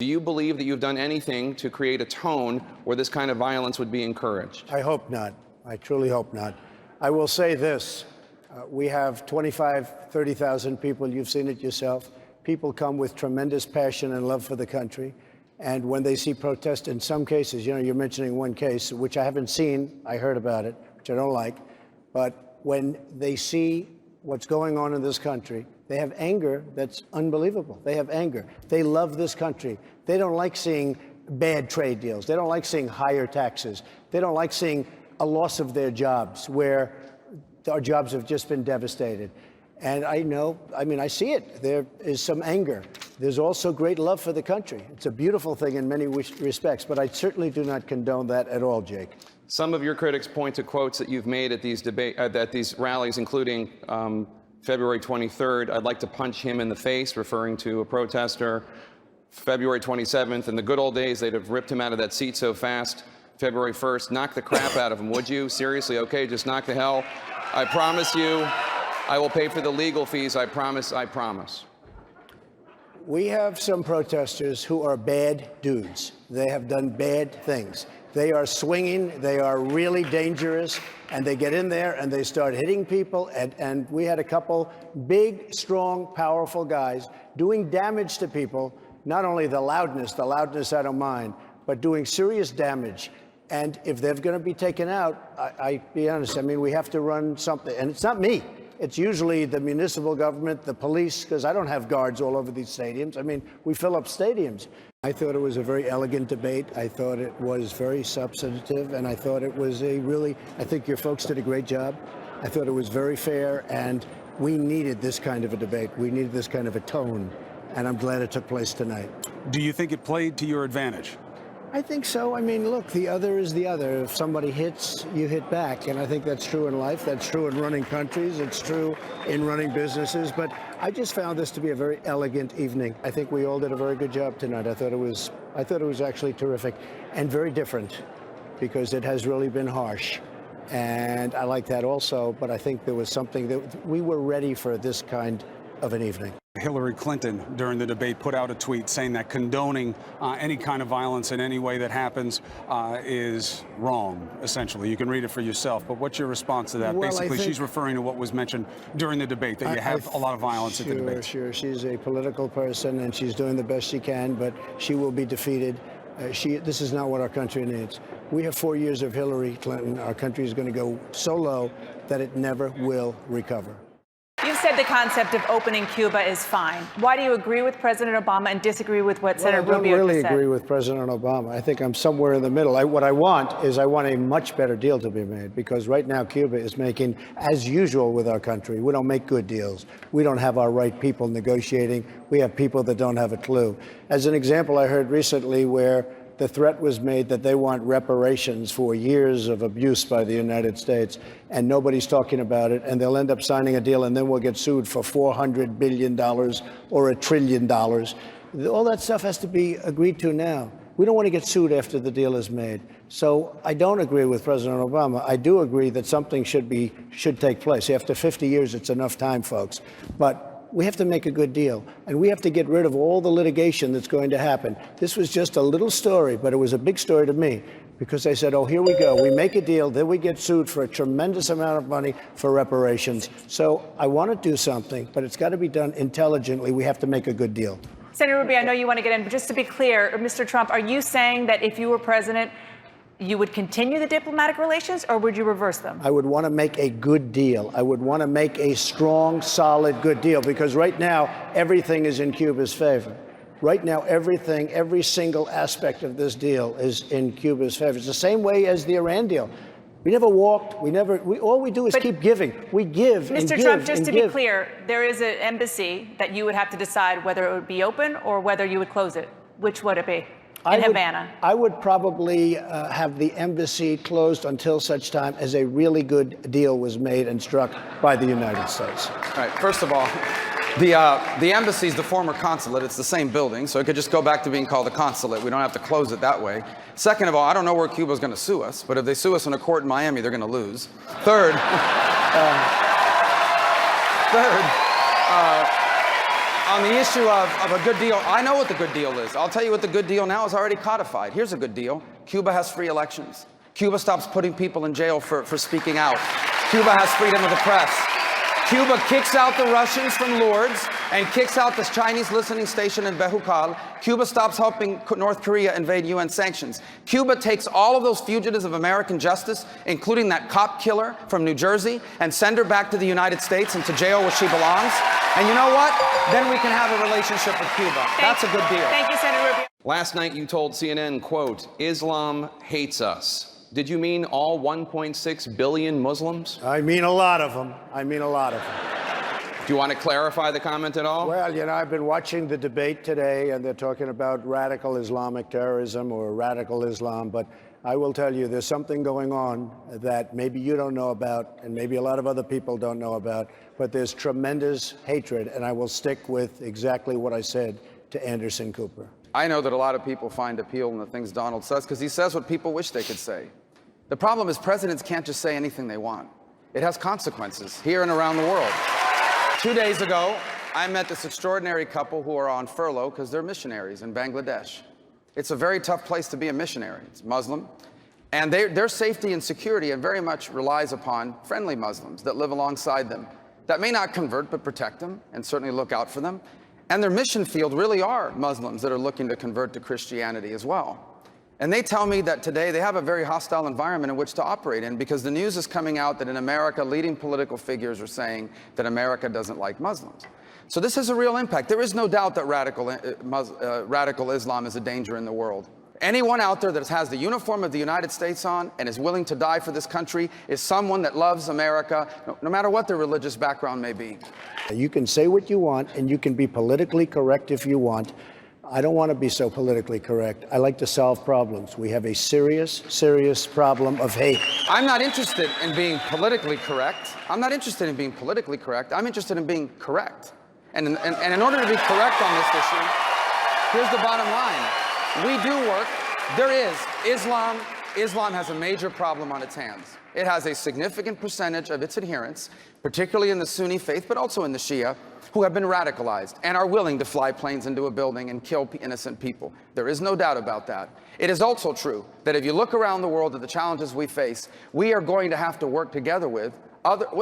Do you believe that you've done anything to create a tone where this kind of violence would be encouraged? I hope not. I truly hope not. I will say this. We have 30,000 people. You've seen it yourself. People come with tremendous passion and love for the country. And when they see protest, in some cases, you're mentioning one case, which I haven't seen. I heard about it, which I don't like. But when they see what's going on in this country, they have anger that's unbelievable. They have anger. They love this country. They don't like seeing bad trade deals. They don't like seeing higher taxes. They don't like seeing a loss of their jobs, where our jobs have just been devastated. And I see it. There is some anger. There's also great love for the country. It's a beautiful thing in many respects, but I certainly do not condone that at all, Jake. Some of your critics point to quotes that you've made at these rallies, including February 23rd, "I'd like to punch him in the face," referring to a protester. February 27th, "In the good old days, they'd have ripped him out of that seat so fast." February 1st, "Knock the crap out of him, would you? Seriously, okay, just knock the hell. I promise you, I will pay for the legal fees. I promise, I promise." We have some protesters who are bad dudes. They have done bad things. They are swinging. They are really dangerous. And they get in there and they start hitting people. And we had a couple big, strong, powerful guys doing damage to people. Not only the loudness I don't mind, but doing serious damage. And if they're going to be taken out, I be honest, we have to run something. And it's not me. It's usually the municipal government, the police, because I don't have guards all over these stadiums. We fill up stadiums. I thought it was a very elegant debate. I thought it was very substantive, and I thought it was I think your folks did a great job. I thought it was very fair, and we needed this kind of a debate. We needed this kind of a tone, and I'm glad it took place tonight. Do you think it played to your advantage? I think so. Look, the other is the other. If somebody hits, you hit back. And I think that's true in life. That's true in running countries. It's true in running businesses. But I just found this to be a very elegant evening. I think we all did a very good job tonight. I thought it was actually terrific and very different, because it has really been harsh. And I like that also. But I think there was something that we were ready for this kind of an evening. Hillary Clinton, during the debate, put out a tweet saying that condoning any kind of violence in any way that happens is wrong, essentially. You can read it for yourself. But what's your response to that? Well, basically, she's referring to what was mentioned during the debate, that you have a lot of violence at the debate. Sure. She's a political person, and she's doing the best she can, but she will be defeated. This is not what our country needs. We have 4 years of Hillary Clinton. Our country is going to go so low that it never will recover. You've said the concept of opening Cuba is fine. Why do you agree with President Obama and disagree with what Senator Rubio said? I don't really agree with President Obama. I think I'm somewhere in the middle. What I want a much better deal to be made, because right now Cuba is making, as usual with our country, we don't make good deals. We don't have our right people negotiating. We have people that don't have a clue. As an example, I heard recently where the threat was made that they want reparations for years of abuse by the United States, and nobody's talking about it, and they'll end up signing a deal, and then we'll get sued for $400 billion or $1 trillion. All that stuff has to be agreed to now. We don't want to get sued after the deal is made. So I don't agree with President Obama. I do agree that something should take place. After 50 years, it's enough time, folks. But we have to make a good deal, and we have to get rid of all the litigation that's going to happen. This was just a little story, but it was a big story to me, because they said, oh, here we go. We make a deal, then we get sued for a tremendous amount of money for reparations. So I want to do something, but it's got to be done intelligently. We have to make a good deal. Senator Rubio, I know you want to get in, but just to be clear, Mr. Trump, are you saying that if you were president, you would continue the diplomatic relations, or would you reverse them? I would want to make a good deal. I would want to make a strong, solid, good deal, because right now, everything is in Cuba's favor. Right now, every single aspect of this deal is in Cuba's favor. It's the same way as the Iran deal. We never walked. All we do is keep giving. We give and give. Mr. Trump, just to be clear, there is an embassy that you would have to decide whether it would be open or whether you would close it. Which would it be? In Havana. I would probably have the embassy closed until such time as a really good deal was made and struck by the United States. All right. First of all, the embassy is the former consulate. It's the same building, so it could just go back to being called the consulate. We don't have to close it that way. Second of all, I don't know where Cuba's going to sue us, but if they sue us in a court in Miami, they're going to lose. Third, on the issue of a good deal, I know what the good deal is. I'll tell you what the good deal now is already codified. Here's a good deal. Cuba has free elections. Cuba stops putting people in jail for speaking out. Cuba has freedom of the press. Cuba kicks out the Russians from Lourdes and kicks out this Chinese listening station in Bejucal. Cuba stops helping North Korea invade UN sanctions. Cuba takes all of those fugitives of American justice, including that cop killer from New Jersey, and send her back to the United States and to jail where she belongs. And you know what? Then we can have a relationship with Cuba. That's a good deal. Thank you, Senator Rubio. Last night you told CNN, quote, Islam hates us. Did you mean all 1.6 billion Muslims? I mean a lot of them. I mean a lot of them. Do you want to clarify the comment at all? Well, you know, I've been watching the debate today, and they're talking about radical Islamic terrorism or radical Islam. But I will tell you, there's something going on that maybe you don't know about, and maybe a lot of other people don't know about. But there's tremendous hatred, and I will stick with exactly what I said to Anderson Cooper. I know that a lot of people find appeal in the things Donald says because he says what people wish they could say. The problem is presidents can't just say anything they want. It has consequences here and around the world. 2 days ago, I met this extraordinary couple who are on furlough because they're missionaries in Bangladesh. It's a very tough place to be a missionary. It's Muslim. And their safety and security very much relies upon friendly Muslims that live alongside them, that may not convert but protect them and certainly look out for them. And their mission field really are Muslims that are looking to convert to Christianity as well. And they tell me that today they have a very hostile environment in which to operate in because the news is coming out that in America, leading political figures are saying that America doesn't like Muslims. So this has a real impact. There is no doubt that radical Islam is a danger in the world. Anyone out there that has the uniform of the United States on and is willing to die for this country is someone that loves America, no matter what their religious background may be. You can say what you want, and you can be politically correct if you want. I don't want to be so politically correct. I like to solve problems. We have a serious, serious problem of hate. I'm not interested in being politically correct. I'm not interested in being politically correct. I'm interested in being correct. And in order to be correct on this issue, here's the bottom line. We do work. There is Islam. Islam has a major problem on its hands. It has a significant percentage of its adherents, particularly in the Sunni faith, but also in the Shia, who have been radicalized and are willing to fly planes into a building and kill innocent people. There is no doubt about that. It is also true that if you look around the world at the challenges we face, we are going to have to work together with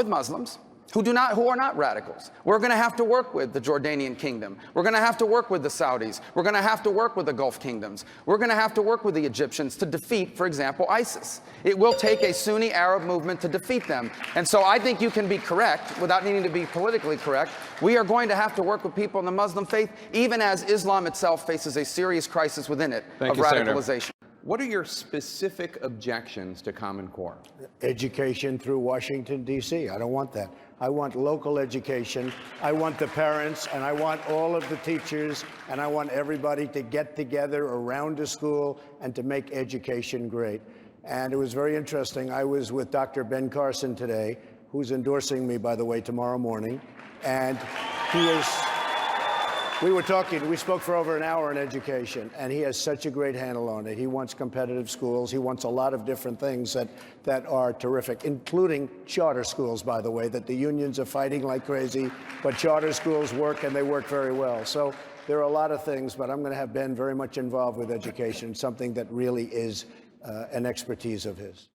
Muslims who are not radicals. We're going to have to work with the Jordanian kingdom. We're going to have to work with the Saudis. We're going to have to work with the Gulf kingdoms. We're going to have to work with the Egyptians to defeat, for example, ISIS. It will take a Sunni Arab movement to defeat them. And so I think you can be correct without needing to be politically correct. We are going to have to work with people in the Muslim faith, even as Islam itself faces a serious crisis within it of radicalization. Senator. What are your specific objections to Common Core? Education through Washington, D.C. I don't want that. I want local education. I want the parents, and I want all of the teachers, and I want everybody to get together around a school and to make education great. And it was very interesting. I was with Dr. Ben Carson today, who's endorsing me, by the way, tomorrow morning. And we spoke for over an hour on education, and he has such a great handle on it. He wants competitive schools. He wants a lot of different things that are terrific, including charter schools, by the way, that the unions are fighting like crazy, but charter schools work, and they work very well. So there are a lot of things, but I'm going to have Ben very much involved with education, something that really is an expertise of his.